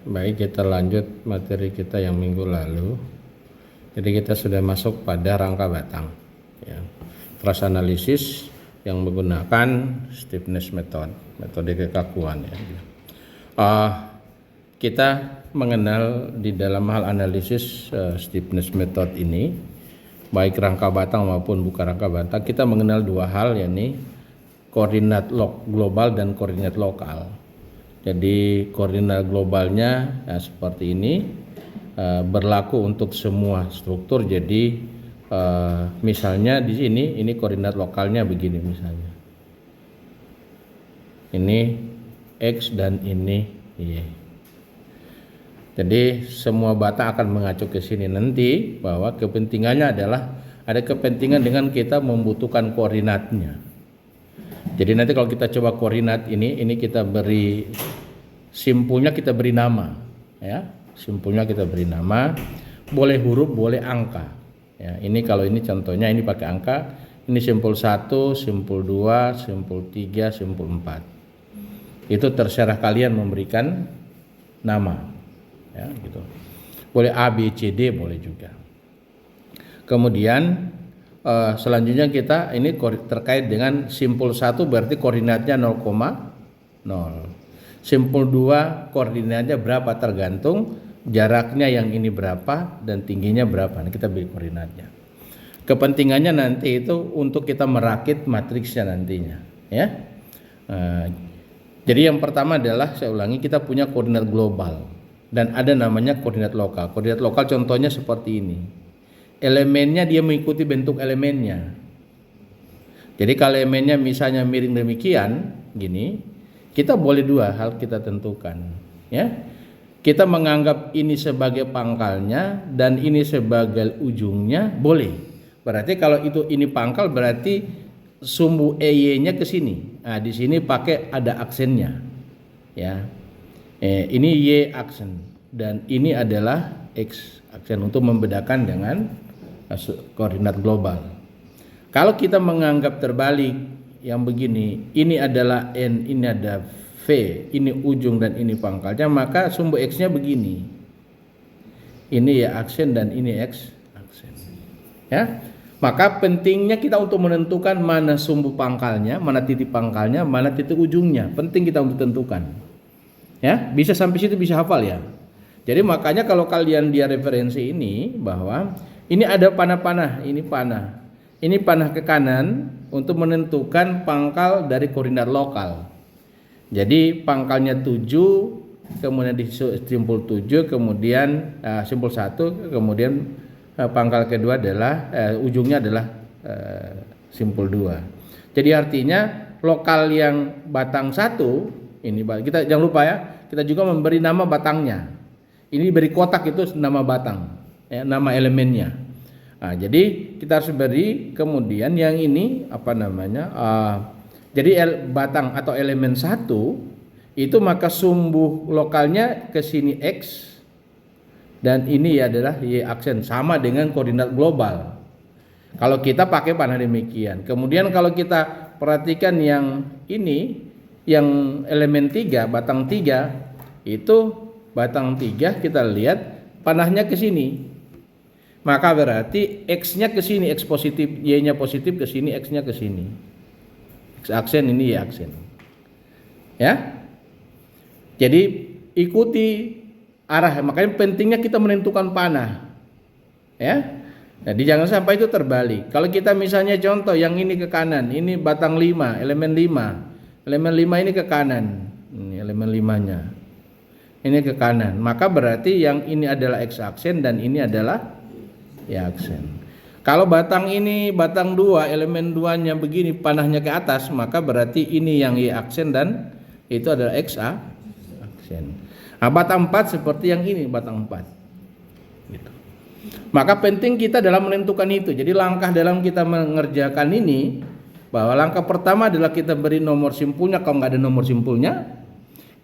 Baik, kita lanjut materi kita yang minggu lalu. Jadi kita sudah masuk pada rangka batang, ya. Trust analysis yang menggunakan stiffness method, metode kekakuan, ya. Kita mengenal di dalam hal analisis stiffness method ini, baik rangka batang maupun bukan rangka batang, kita mengenal dua hal, yakni koordinat global dan koordinat lokal. Jadi koordinat globalnya seperti ini, berlaku untuk semua struktur. Jadi misalnya di sini ini koordinat lokalnya begini misalnya. Ini X dan ini Y. Jadi semua batang akan mengacu ke sini nanti, bahwa kepentingannya adalah ada kepentingan dengan kita membutuhkan koordinatnya. Jadi nanti kalau kita coba koordinat ini kita beri simpulnya, kita beri nama, ya. Simpulnya kita beri nama, boleh huruf, boleh angka. Ya, ini kalau ini contohnya ini pakai angka, ini simpul 1, simpul 2, simpul 3, simpul 4. Itu terserah kalian memberikan nama. Ya, gitu. Boleh A, B, C, D boleh juga. Kemudian selanjutnya kita ini terkait dengan simpul 1 berarti koordinatnya 0,0. Simpul 2 koordinatnya berapa, tergantung jaraknya yang ini berapa dan tingginya berapa. Nah, kita beri koordinatnya. Kepentingannya nanti itu untuk kita merakit matriksnya nantinya, ya. Jadi yang pertama adalah, saya ulangi, kita punya koordinat global dan ada namanya koordinat lokal. Koordinat lokal contohnya seperti ini. Elemennya dia mengikuti bentuk elemennya. Jadi kalau elemennya misalnya miring demikian gini, kita boleh dua hal kita tentukan, ya. Kita menganggap ini sebagai pangkalnya dan ini sebagai ujungnya, boleh. Berarti kalau itu ini pangkal berarti sumbu EY-nya ke sini. Nah, di sini pakai ada aksennya, ya. Ini Y aksen dan ini adalah X aksen untuk membedakan dengan koordinat global. Kalau kita menganggap terbalik yang begini, ini adalah N, ini ada V, ini ujung dan ini pangkalnya, maka sumbu X-nya begini. Ini ya aksen dan ini X aksen. Ya. Maka pentingnya kita untuk menentukan mana sumbu pangkalnya, mana titik pangkalnya, mana titik ujungnya. Penting kita untuk tentukan. Ya, bisa sampai situ bisa hafal ya. Jadi makanya kalau kalian dia referensi ini bahwa ini ada panah-panah, ini panah. Ini panah ke kanan untuk menentukan pangkal dari koordinat lokal. Jadi pangkalnya 7, kemudian di simpul 7, kemudian simpul 1, kemudian pangkal kedua adalah ujungnya adalah simpul 2. Jadi artinya lokal yang batang 1 ini, kita jangan lupa ya, kita juga memberi nama batangnya. Ini beri kotak itu nama batang, ya, nama elemennya. Nah, jadi kita harus beri kemudian yang ini apa namanya? Jadi batang atau elemen 1 itu maka sumbu lokalnya ke sini X dan ini adalah Y aksen, sama dengan koordinat global. Kalau kita pakai panah demikian. Kemudian kalau kita perhatikan yang ini, yang elemen 3, batang 3 itu batang 3 kita lihat panahnya ke sini. Maka berarti X-nya ke sini, X positif, Y-nya positif ke sini, X-nya ke sini. X aksen, ini Y aksen. Ya. Jadi ikuti arah, makanya pentingnya kita menentukan panah. Ya. Jadi jangan sampai itu terbalik. Kalau kita misalnya contoh yang ini ke kanan, ini batang 5, elemen 5. Elemen 5 ini ke kanan. Ini elemen 5-nya. Ini ke kanan. Maka berarti yang ini adalah X aksen dan ini adalah Y aksen. Kalau batang ini batang 2, elemen 2-nya begini, panahnya ke atas, maka berarti ini yang Y aksen dan itu adalah X aksen. Nah, batang 4 seperti yang ini, batang 4. Gitu. Maka penting kita dalam menentukan itu. Jadi langkah dalam kita mengerjakan ini, bahwa langkah pertama adalah kita beri nomor simpulnya kalau nggak ada nomor simpulnya.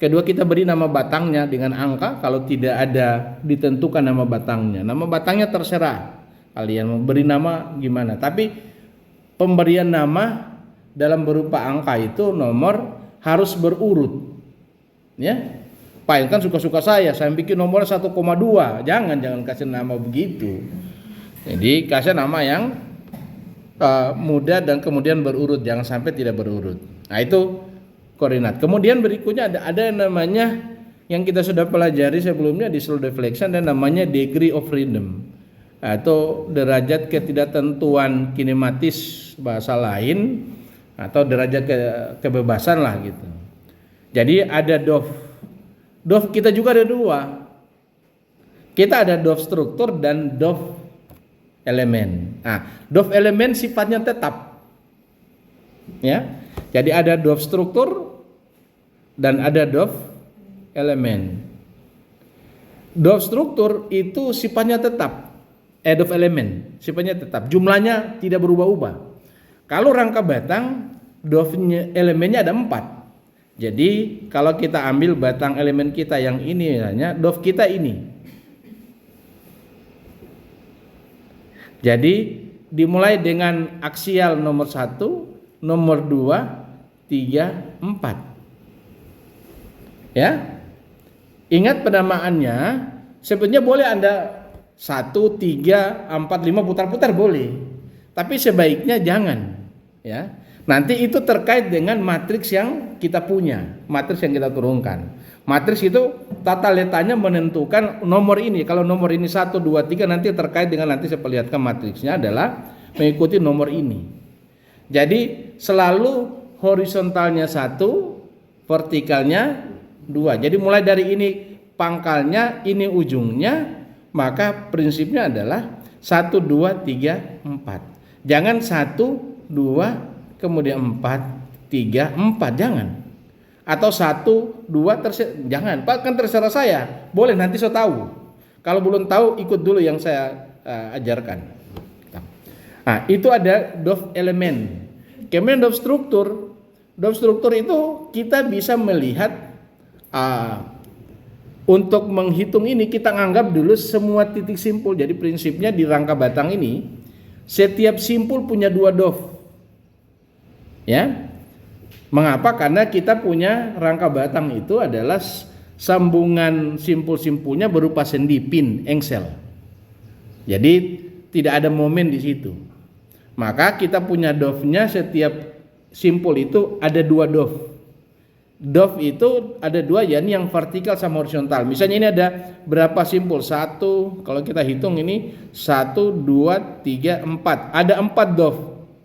Kedua, kita beri nama batangnya dengan angka. Kalau tidak ada, ditentukan nama batangnya. Nama batangnya terserah kalian mau beri nama gimana. Tapi pemberian nama dalam berupa angka itu nomor harus berurut, ya. Pak ini kan suka-suka saya bikin nomornya 1,2. Jangan kasih nama begitu. Jadi kasih nama yang mudah dan kemudian berurut, jangan sampai tidak berurut. Nah itu koordinat. Kemudian berikutnya ada namanya yang kita sudah pelajari sebelumnya di slow deflection, dan namanya degree of freedom atau derajat ketidaktentuan kinematis bahasa lain, atau derajat kebebasan lah gitu. Jadi ada DOF. DOF kita juga ada dua. Kita ada DOF struktur dan DOF elemen. Nah, DOF elemen sifatnya tetap. Ya. Jadi ada DOF struktur dan ada DOF elemen. DOF struktur itu sifatnya tetap. DOF elemen sifatnya tetap. Jumlahnya tidak berubah-ubah. Kalau rangka batang, DOF elemennya ada 4. Jadi kalau kita ambil batang elemen kita yang ini, misalnya DOF kita ini. Jadi dimulai dengan aksial nomor 1, nomor 2, 3, 4. Ya. Ingat penamaannya, sebetulnya boleh Anda 1, 3, 4, 5 putar-putar boleh. Tapi sebaiknya jangan, ya. Nanti itu terkait dengan matriks yang kita punya, matriks yang kita turunkan. Matriks itu tata letaknya menentukan nomor ini. Kalau nomor ini 1, 2, 3 nanti terkait dengan, nanti saya perlihatkan matriksnya adalah mengikuti nomor ini. Jadi selalu horizontalnya 1, vertikalnya 2. Jadi mulai dari ini pangkalnya, ini ujungnya, maka prinsipnya adalah 1, 2, 3, 4. Jangan 1, 2, kemudian 4, 3, 4, jangan. Atau 1, 2, jangan. Pak kan terserah saya. Boleh, nanti saya tahu. Kalau belum tahu ikut dulu yang saya ajarkan. Nah, itu ada DOF elemen. Kemudian DOF struktur. DOF struktur itu kita bisa melihat untuk menghitung ini kita anggap dulu semua titik simpul. Jadi prinsipnya di rangka batang ini setiap simpul punya 2 DOF. Ya. Mengapa? Karena kita punya rangka batang itu adalah sambungan simpul-simpulnya berupa sendi, pin, engsel. Jadi tidak ada momen di situ. Maka kita punya DOF-nya, setiap simpul itu ada 2 DOF. DOF itu ada 2, yakni yang vertikal sama horizontal. Misalnya ini ada berapa simpul? 1, kalau kita hitung ini 1, 2, 3, 4. Ada 4 DOF.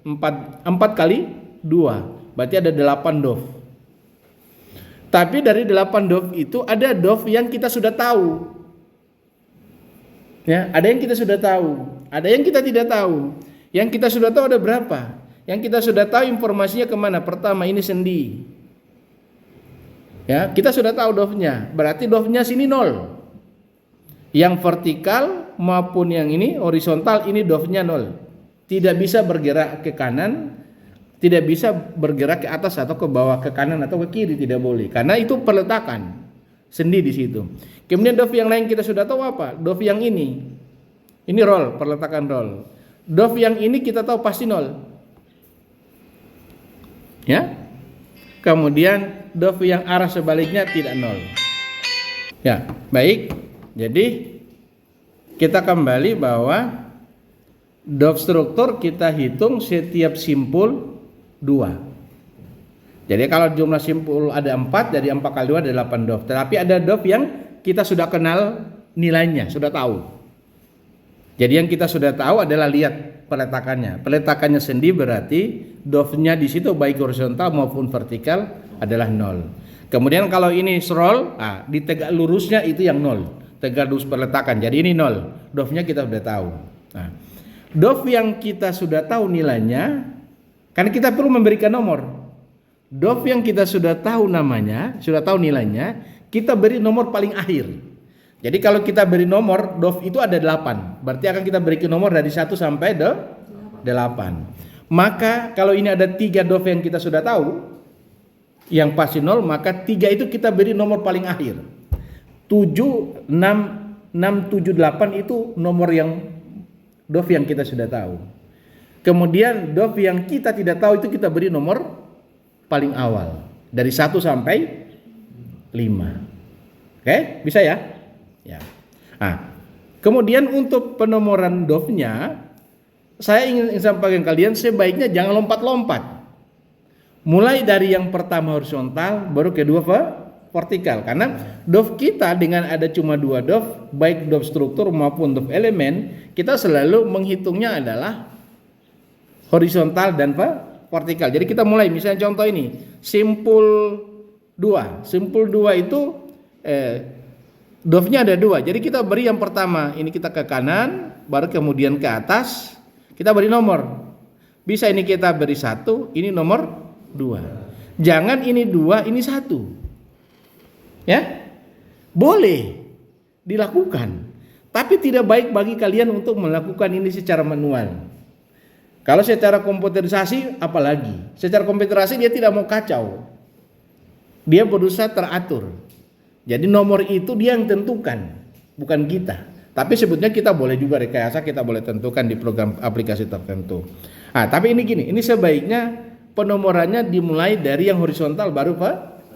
4 kali 2, berarti ada 8 DOF. Tapi dari 8 DOF itu ada DOF yang kita sudah tahu. Ya, ada yang kita sudah tahu, ada yang kita tidak tahu. Yang kita sudah tahu ada berapa? Yang kita sudah tahu informasinya kemana? Pertama ini sendi. Ya, kita sudah tahu DOF-nya, berarti DOF-nya sini 0. Yang vertikal maupun yang ini horizontal ini DOF-nya 0. Tidak bisa bergerak ke kanan, tidak bisa bergerak ke atas atau ke bawah, ke kanan atau ke kiri, tidak boleh. Karena itu peletakan sendi di situ. Kemudian DOF yang lain kita sudah tahu apa? DOF yang ini roll, perletakan roll. DOF yang ini kita tahu pasti 0. Ya. Kemudian DOF yang arah sebaliknya tidak 0. Ya, baik. Jadi kita kembali bahwa DOF struktur kita hitung setiap simpul 2. Jadi kalau jumlah simpul ada 4, jadi 4 kali 2 ada 8 DOF. Tetapi ada DOF yang kita sudah kenal nilainya, sudah tahu. Jadi yang kita sudah tahu adalah lihat peletakannya. Peletakannya sendi berarti DOF-nya di situ baik horizontal maupun vertikal adalah 0. Kemudian kalau ini scroll, di tegak lurusnya itu yang 0. Tegak lurus peletakan. Jadi ini 0. DOF-nya kita sudah tahu. Nah, DOF yang kita sudah tahu nilainya, karena kita perlu memberikan nomor. DOF yang kita sudah tahu namanya, sudah tahu nilainya, kita beri nomor paling akhir. Jadi kalau kita beri nomor, DOF itu ada 8. Berarti akan kita berikan nomor dari 1 sampai 8. Maka kalau ini ada 3 DOF yang kita sudah tahu, yang pasti 0, maka 3 itu kita beri nomor paling akhir. 7, 6, 7, 8 itu nomor yang DOF yang kita sudah tahu. Kemudian DOF yang kita tidak tahu itu kita beri nomor paling awal dari 1 sampai 5. Oke, bisa ya? Ya. Nah, kemudian untuk penomoran DOF-nya, saya ingin sampaikan kalian sebaiknya jangan lompat-lompat. Mulai dari yang pertama horizontal, baru kedua vertikal. Karena DOF kita dengan ada cuma 2 DOF, baik DOF struktur maupun DOF elemen, kita selalu menghitungnya adalah horizontal dan vertikal. Jadi kita mulai, misalnya contoh ini, simpul 2. Simpul 2 itu DOF-nya ada 2. Jadi kita beri yang pertama, ini kita ke kanan, baru kemudian ke atas, kita beri nomor. Bisa ini kita beri 1, ini nomor 2. Jangan ini 2, ini 1. Ya? Boleh dilakukan, tapi tidak baik bagi kalian untuk melakukan ini secara manual. Kalau secara komputerisasi apalagi. Secara komputerisasi dia tidak mau kacau. Dia berusaha teratur. Jadi nomor itu dia yang tentukan, bukan kita. Tapi sebetulnya kita boleh juga rekayasa, kita boleh tentukan di program aplikasi tertentu. Nah, tapi ini gini, ini sebaiknya penomorannya dimulai dari yang horizontal baru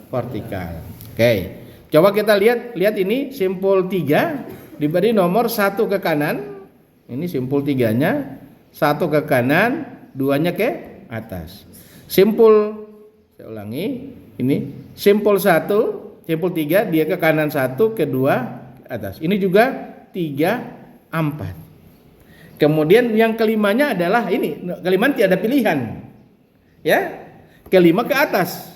vertikal. Oke. Coba kita lihat ini simpul 3 diberi nomor 1 ke kanan. Ini simpul 3-nya, 1 ke kanan, 2-nya ke atas. Simpul, saya ulangi, ini simpul 1, simpul 3 dia ke kanan 1, ke 2 ke atas. Ini juga 3, 4. Kemudian yang kelimanya adalah ini, kelima tiada pilihan. Ya, kelima ke atas,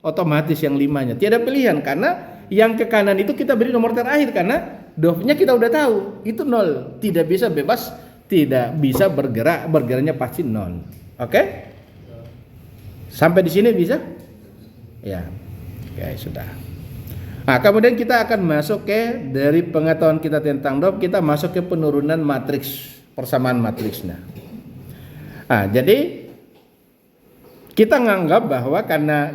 otomatis yang 5-nya tiada pilihan, karena yang ke kanan itu kita beri nomor terakhir karena DOF-nya kita udah tahu itu 0, tidak bisa bebas, tidak bisa bergeraknya pasti 0. Oke? Sampai di sini bisa? Ya, oke sudah. Nah, kemudian kita akan masuk ke dari pengetahuan kita tentang DOF, kita masuk ke penurunan matriks, persamaan matriksnya. Nah, jadi kita menganggap bahwa karena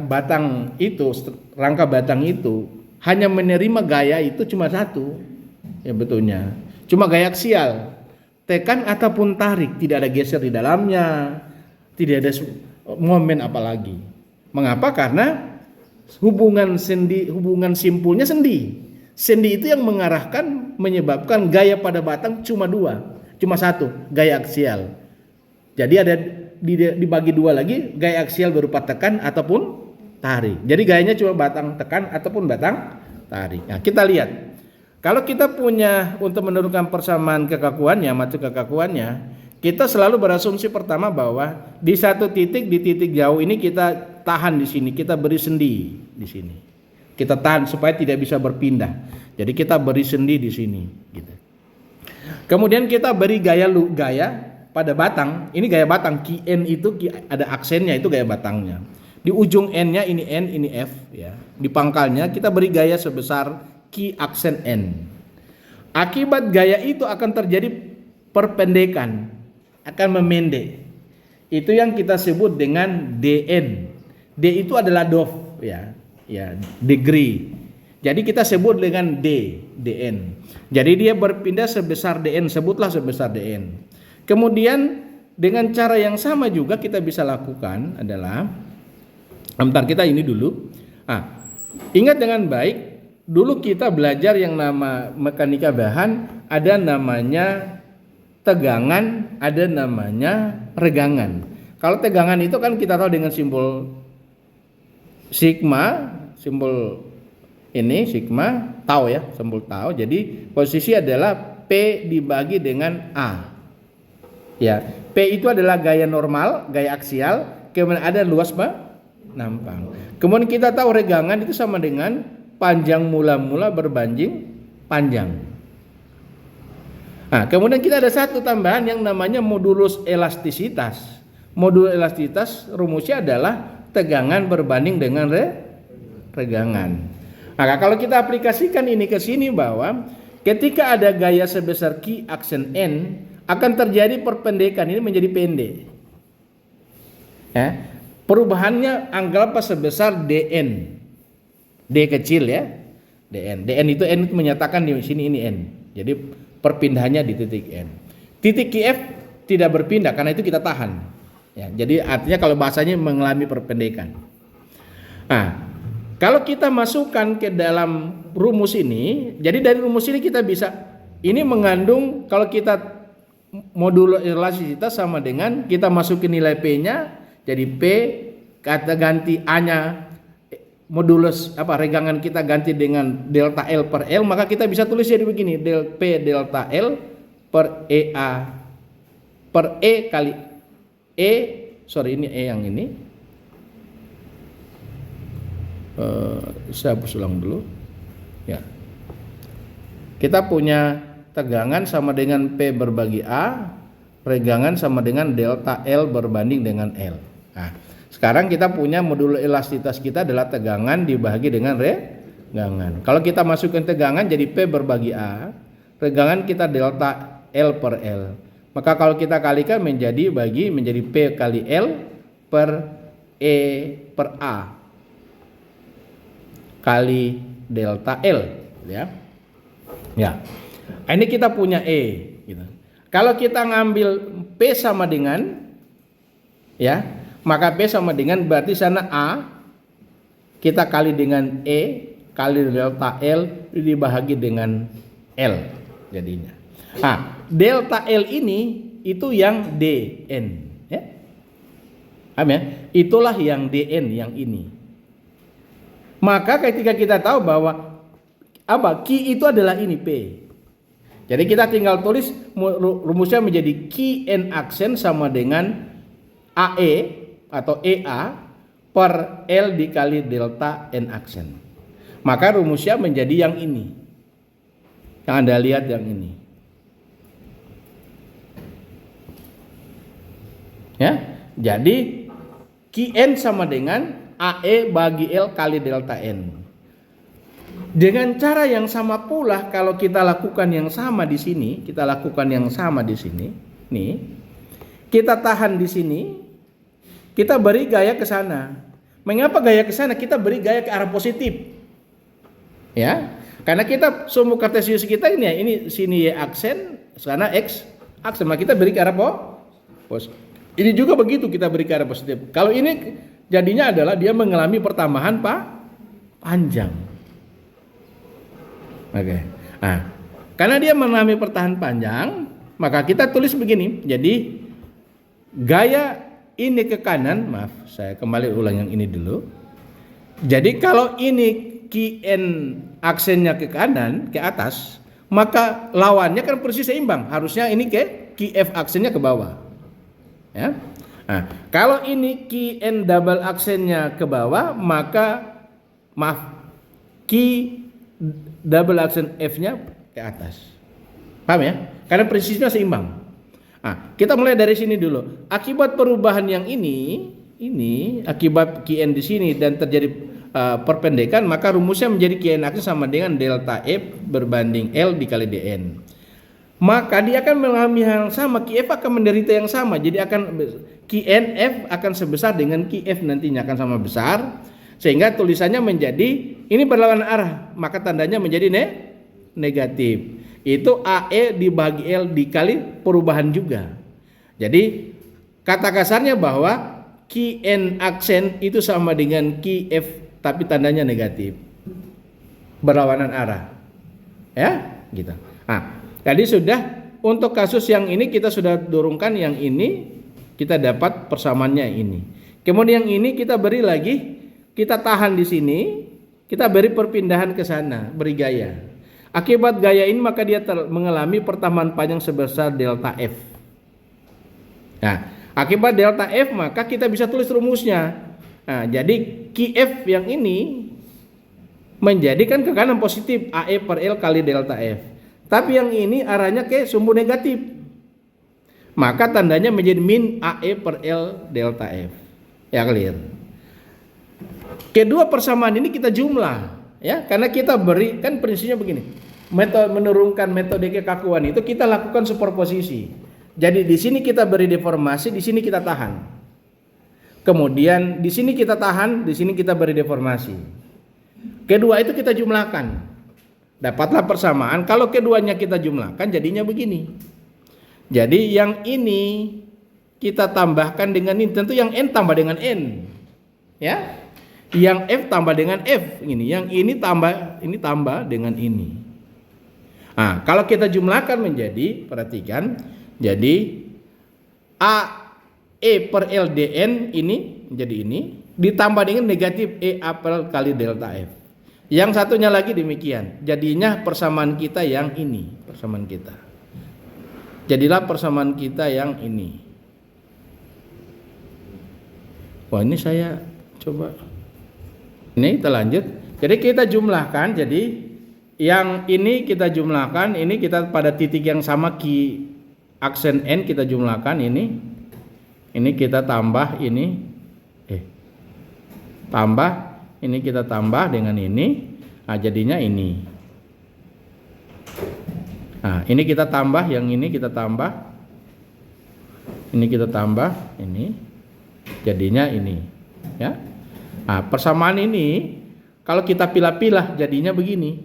batang itu, rangka batang itu hanya menerima gaya itu cuma 1, ya betulnya, cuma gaya aksial, tekan ataupun tarik, tidak ada geser di dalamnya, tidak ada momen apalagi. Mengapa? Karena hubungan simpulnya sendi. Sendi itu yang mengarahkan, menyebabkan gaya pada batang cuma 2, cuma 1, gaya aksial. Jadi ada dibagi 2 lagi, gaya aksial berupa tekan ataupun tarik. Jadi gayanya cuma batang tekan ataupun batang tarik. Nah, kita lihat. Kalau kita punya untuk menentukan persamaan kekakuannya, matriks kekakuannya, kita selalu berasumsi pertama bahwa di satu titik, di titik jauh ini kita tahan di sini, kita beri sendi di sini. Kita tahan supaya tidak bisa berpindah. Jadi kita beri sendi di sini, gitu. Kemudian kita beri gaya pada batang, ini gaya batang, ki n itu ada aksennya, itu gaya batangnya. Di ujung n-nya ini n, ini f, ya. Di pangkalnya kita beri gaya sebesar ki aksen n. Akibat gaya itu akan terjadi perpendekan, akan memendek. Itu yang kita sebut dengan dn. D itu adalah DOF, ya, degree. Jadi kita sebut dengan dn. Jadi dia berpindah sebesar dn, sebutlah sebesar dn. Kemudian dengan cara yang sama juga kita bisa lakukan adalah, bentar kita ini dulu. Ingat dengan baik, dulu kita belajar yang nama mekanika bahan, ada namanya tegangan, ada namanya regangan. Kalau tegangan itu kan kita tahu dengan simbol sigma, simbol ini sigma, tau ya, simbol tau. Jadi posisi adalah P dibagi dengan A. Ya, P itu adalah gaya normal, gaya aksial, kemudian ada luas nampang. Kemudian kita tahu regangan itu sama dengan panjang mula-mula berbanding panjang. Nah, kemudian kita ada satu tambahan yang namanya modulus elastisitas. Modulus elastisitas rumusnya adalah tegangan berbanding dengan regangan. Nah, kalau kita aplikasikan ini ke sini bahwa ketika ada gaya sebesar Q aksen N, akan terjadi perpendekan, ini menjadi pendek. Ya, perubahannya anggaplah sebesar dn, d kecil ya, dn itu n itu menyatakan di sini ini n. Jadi perpindahannya di titik n. Titik Qf tidak berpindah karena itu kita tahan. Ya, jadi artinya kalau bahasanya mengalami perpendekan. Nah, kalau kita masukkan ke dalam rumus ini, jadi dari rumus ini kita bisa, ini mengandung kalau kita modulo elastisitas sama dengan kita masukin nilai P-nya, jadi P kata ganti A-nya modulus regangan kita ganti dengan delta L per L, maka kita bisa tulis jadi begini, del P delta L per EA per E kali ini E yang ini. Saya hapus ulang dulu ya. Kita punya tegangan sama dengan P berbagi A, regangan sama dengan delta L berbanding dengan L. Nah, sekarang kita punya modulo elastisitas kita adalah tegangan dibagi dengan regangan. Kalau kita masukkan tegangan jadi P berbagi A, regangan kita delta L per L. Maka kalau kita kalikan menjadi P kali L per E per A kali delta L ya. Ya. Ini kita punya E gitu. Kalau kita ngambil P sama dengan ya, maka P sama dengan berarti sana A kita kali dengan E kali delta L dibagi dengan L jadinya. Nah, delta L ini itu yang dN ya. Paham ya? Itulah yang dN yang ini. Maka ketika kita tahu bahwa Q itu adalah ini P. Jadi kita tinggal tulis rumusnya menjadi Qn aksen sama dengan AE atau EA per L dikali delta N aksen. Maka rumusnya menjadi yang ini. Yang Anda lihat yang ini. Ya. Jadi Qn sama dengan AE bagi L kali delta N. Dengan cara yang sama pula kalau kita lakukan yang sama di sini, nih. Kita tahan di sini, kita beri gaya ke sana. Mengapa gaya ke sana? Kita beri gaya ke arah positif. Ya. Karena kita sumbu kartesius kita ini ya, ini sini Y aksen, sana X aksen, maka kita beri ke arah positif. Ini juga begitu kita beri ke arah positif. Kalau ini jadinya adalah dia mengalami pertambahan panjang. Oke. Nah, karena dia mengalami pertahanan panjang, maka kita tulis begini. Jadi gaya ini ke kanan, maaf, saya kembali ulang yang ini dulu. Jadi kalau ini Qn aksennya ke kanan, ke atas, maka lawannya kan persis seimbang. Harusnya ini ke Qf aksennya ke bawah. Ya. Nah, kalau ini Qn double aksennya ke bawah, maka Q double aksen F-nya ke atas. Paham ya? Karena persisnya seimbang. Nah, kita mulai dari sini dulu. Akibat perubahan yang ini akibat Qn di sini dan terjadi perpendekan, maka rumusnya menjadi Qn aksen sama dengan delta F berbanding L dikali dN. Maka dia akan mengalami hal yang sama, Qf akan menderita yang sama. Jadi akan Qnf akan sebesar dengan Qf nantinya akan sama besar, sehingga tulisannya menjadi ini berlawanan arah, maka tandanya menjadi negatif. Itu AE dibagi L dikali perubahan juga. Jadi kata kasarnya bahwa Qn aksen itu sama dengan Qf tapi tandanya negatif, berlawanan arah. Ya, gitu. Nah, tadi sudah untuk kasus yang ini kita sudah dorongkan yang ini, kita dapat persamaannya ini. Kemudian yang ini kita beri lagi, kita tahan di sini, kita beri perpindahan ke sana, beri gaya. Akibat gaya ini maka dia mengalami pertambahan panjang sebesar delta F. Nah, akibat delta F maka kita bisa tulis rumusnya. Nah, jadi Qf yang ini menjadikan ke kanan positif AE per L kali delta F. Tapi yang ini arahnya ke sumbu negatif. Maka tandanya menjadi min AE per L delta F. Ya, clear. Kedua persamaan ini kita jumlah, ya, karena kita beri kan prinsipnya begini. Metode menurunkan metode kekakuan itu kita lakukan superposisi. Jadi di sini kita beri deformasi, di sini kita tahan. Kemudian di sini kita tahan, di sini kita beri deformasi. Kedua itu kita jumlahkan. Dapatlah persamaan. Kalau keduanya kita jumlahkan jadinya begini. Jadi yang ini kita tambahkan dengan ini, tentu yang N tambah dengan N. Ya. Yang F tambah dengan F ini, yang ini tambah dengan ini. Nah, kalau kita jumlahkan menjadi, perhatikan, jadi A E per L dN ini menjadi ini ditambah dengan negatif E A per kali delta F. Yang satunya lagi demikian. Jadinya persamaan kita yang ini, persamaan kita. Jadilah persamaan kita yang ini. Wah, ini saya coba. Ini kita lanjut. Jadi kita jumlahkan. Jadi yang ini kita jumlahkan. Ini kita pada titik yang sama aksen N kita jumlahkan ini. Ini kita tambah ini. Tambah. Ini kita tambah dengan ini. Nah, jadinya ini. Nah, ini kita tambah. Yang ini kita tambah. Ini kita tambah. Ini. Jadinya ini. Ya. Nah, persamaan ini kalau kita pilah-pilah jadinya begini.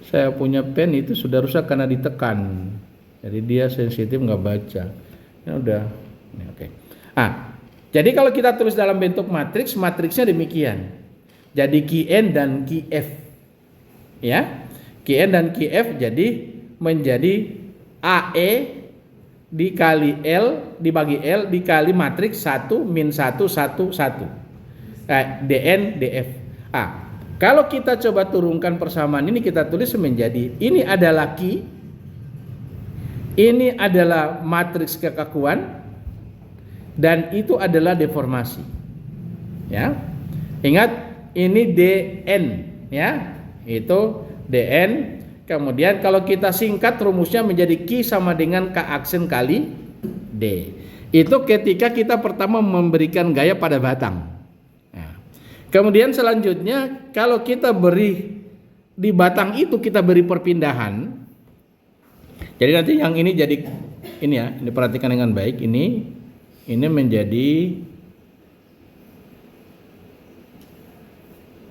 Saya punya pen itu sudah rusak karena ditekan. Jadi dia sensitif nggak baca. Ya udah. Oke. Jadi kalau kita tulis dalam bentuk matriks, matriksnya demikian. Jadi Qn dan Qf. Ya. Qn dan Qf jadi menjadi AE dikali L dibagi L dikali matriks 1 min 1 1 1 dN dF. Kalau kita coba turunkan persamaan ini, kita tulis menjadi ini adalah Q, ini adalah matriks kekakuan, dan itu adalah deformasi. Ya, ingat ini dN, ya, itu dN. Kemudian kalau kita singkat rumusnya menjadi Q sama dengan K aksen kali D. Itu ketika kita pertama memberikan gaya pada batang. Nah, kemudian selanjutnya kalau kita beri di batang itu kita beri perpindahan. Jadi nanti yang ini jadi ini ya, ini perhatikan dengan baik. Ini menjadi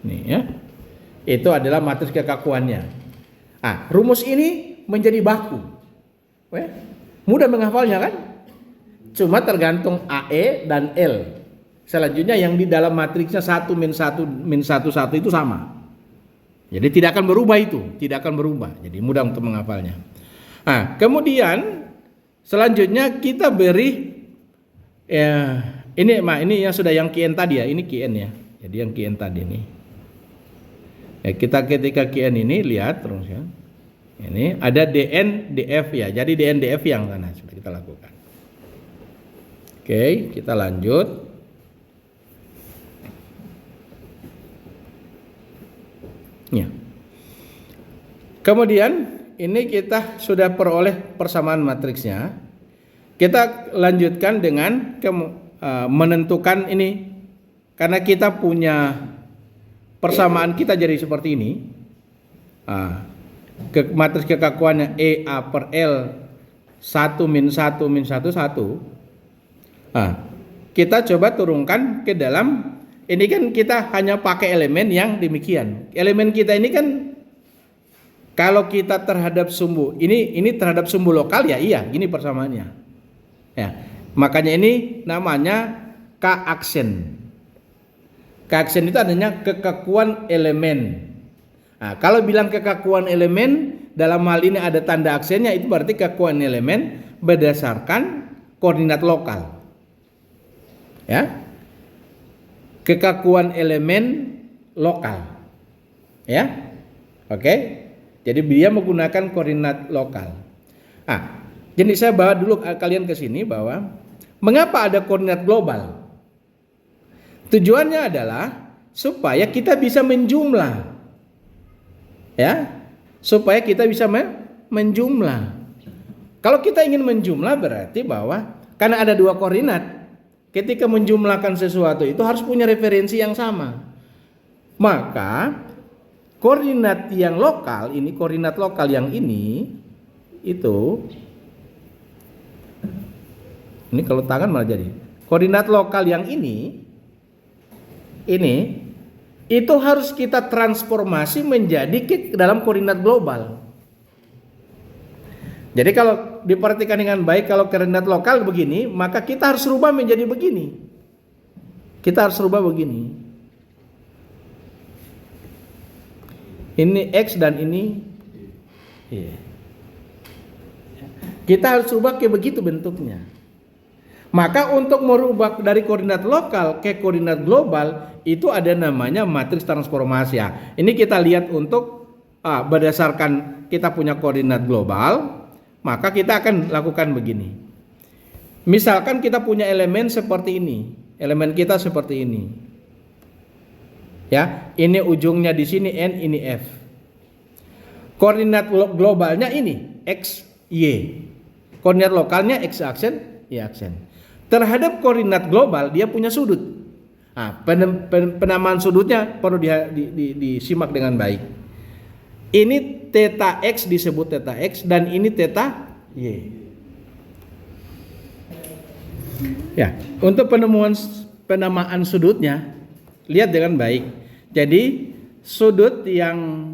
ini ya. Itu adalah matriks kekakuannya. Rumus ini menjadi baku. Mudah menghafalnya kan? Cuma tergantung AE dan L. Selanjutnya yang di dalam matriksnya 1 min 1 min 1 1 itu sama. Jadi tidak akan berubah itu, tidak akan berubah. Jadi mudah untuk menghafalnya. Kemudian selanjutnya kita beri ini yang sudah yang Qn tadi ya, ini Qn ya. Jadi yang Qn tadi ini. Kita ketika Qn ini lihat terus ya. Ini ada dN dF ya. Jadi dN dF yang sana sudah kita lakukan. Oke, kita lanjut. Ya. Kemudian ini kita sudah peroleh persamaan matriksnya. Kita lanjutkan dengan menentukan ini, karena kita punya persamaan kita jadi seperti ini. Matriks kekakuannya E A per L 1 min 1 min 1 1. Kita coba turunkan ke dalam. Ini kan kita hanya pakai elemen yang demikian. Elemen kita ini kan kalau kita terhadap sumbu ini terhadap sumbu lokal ya iya, gini persamaannya. Ya, makanya ini namanya K aksen. K-aksen itu adanya kekakuan elemen. Kalau bilang kekakuan elemen, dalam hal ini ada tanda aksennya, itu berarti kekakuan elemen berdasarkan koordinat lokal. Ya, kekakuan elemen lokal. Ya, oke. Jadi dia menggunakan koordinat lokal. Jadi saya bawa dulu kalian ke sini bahwa mengapa ada koordinat global? Tujuannya adalah supaya kita bisa menjumlah, ya, supaya kita bisa menjumlah. Kalau kita ingin menjumlah berarti bahwa karena ada dua koordinat, ketika menjumlahkan sesuatu itu harus punya referensi yang sama. Maka koordinat yang lokal ini, koordinat lokal yang ini itu, ini kalau tangan malah jadi koordinat lokal yang ini itu harus kita transformasi menjadi ke dalam koordinat global. Jadi kalau diperhatikan dengan baik, kalau koordinat lokal begini, maka kita harus rubah menjadi begini. Kita harus rubah begini. Ini X dan ini Y. Kita harus rubah kayak begitu bentuknya. Maka untuk merubah dari koordinat lokal ke koordinat global itu ada namanya matriks transformasi. Ya, ini kita lihat untuk berdasarkan kita punya koordinat global, maka kita akan lakukan begini. Misalkan kita punya elemen seperti ini, elemen kita seperti ini. Ya, ini ujungnya di sini N, ini F. Koordinat globalnya ini X, Y. Koordinat lokalnya X aksen, Y aksen. Terhadap koordinat global dia punya sudut. Penamaan sudutnya perlu disimak dengan baik. Ini theta X disebut theta X dan ini theta Y. Ya, untuk penamaan sudutnya lihat dengan baik. Jadi sudut yang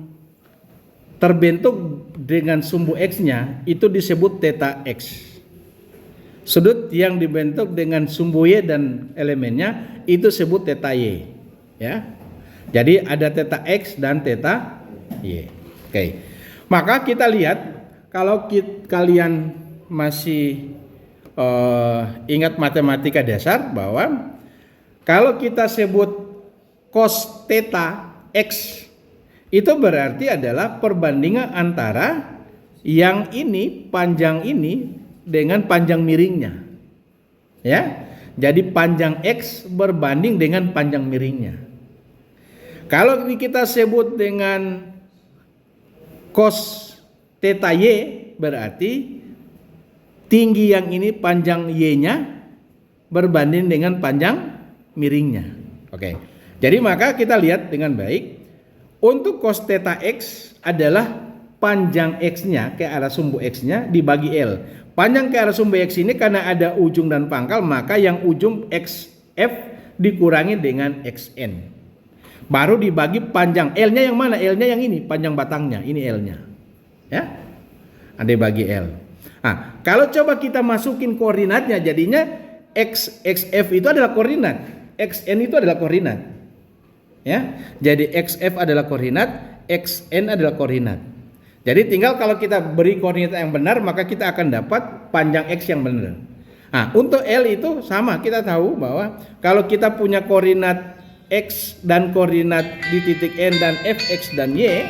terbentuk dengan sumbu X-nya itu disebut theta X. Sudut yang dibentuk dengan sumbu Y dan elemennya itu disebut theta Y. Ya. Jadi ada theta X dan theta Y. Oke. Maka kita lihat kalau kalian masih ingat matematika dasar bahwa kalau kita sebut cos theta X itu berarti adalah perbandingan antara yang ini, panjang ini dengan panjang miringnya. Ya. Jadi panjang X berbanding dengan panjang miringnya. Kalau kita sebut dengan cos theta Y berarti tinggi yang ini panjang Y-nya berbanding dengan panjang miringnya. Oke. Jadi maka kita lihat dengan baik. Untuk cos theta X adalah panjang X-nya ke arah sumbu X-nya dibagi L. Panjang ke arah sumbu X ini karena ada ujung dan pangkal, maka yang ujung XF dikurangi dengan XN. Baru dibagi panjang L-nya yang mana? L-nya yang ini, panjang batangnya, ini L-nya. Ya. Ada bagi L. Nah, kalau coba kita masukin koordinatnya jadinya XF itu adalah koordinat, XN itu adalah koordinat. Ya, jadi XF adalah koordinat, XN adalah koordinat. Jadi tinggal kalau kita beri koordinat yang benar, maka kita akan dapat panjang X yang benar. Nah, untuk L itu sama, kita tahu bahwa kalau kita punya koordinat X dan koordinat di titik N dan Fx dan Y,